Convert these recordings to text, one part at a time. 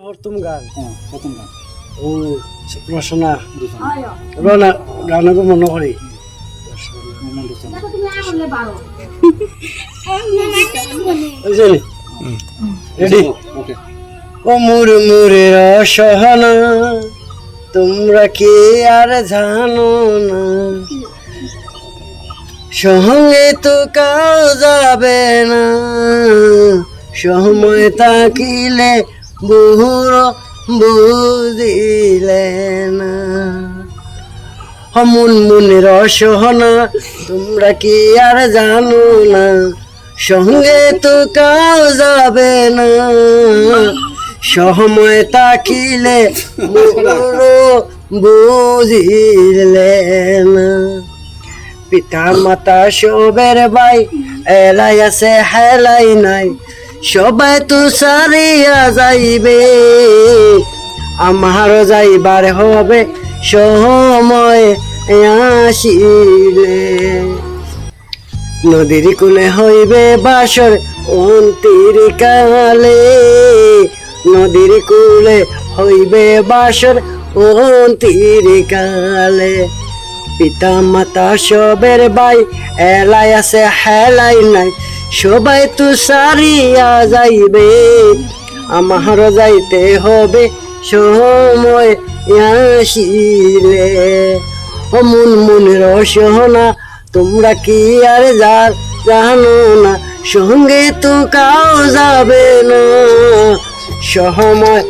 প্রথম গান প্রথম গান ও রচনা রনা গানকে মনে করি রেডি ওকে ও মুরমুরে রসহনা তোমরা কি আর জানো না সঙ্গে তো কাউ যাবে না সময় তাকিলে বহুর বুঝিলে না মন মনে রসহনা তোমরা কি আর জানো না সঙ্গে তো কাউ যাবে না সময় তাকিলে বুঝিলে না পিতা মাতা সবের ভাই এলাই আছে হেলাই নাই সবাই তো সারিয়া যাইবে আমারও যাইবার হবে সময় আসিলে নদীর কূলে হইবে বাসর অন্তির কালে নদীর কূলে হইবে বাসর অন্তির কালে পিতা মাতা সবের ভাই এলাই আছে হেলাই নাই সবাই তো সারিয়া যাইবে আমারও যাইতে হবে সময় আসিলে ও মন মন রসনা তোমরা কি আর জানো না সঙ্গে তো কাউ যাবে না সময়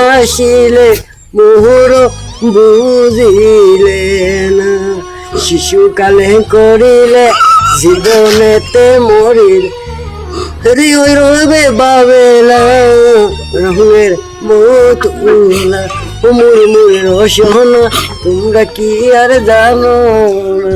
আসিলে মোহর বুঝিলে না শিশুকালে করিলে জীবনেতে মরিল হৃদয় রবে বাবেলা রঙের মত উলা মুর মুর রসনা তোমরা কি আর জানো না।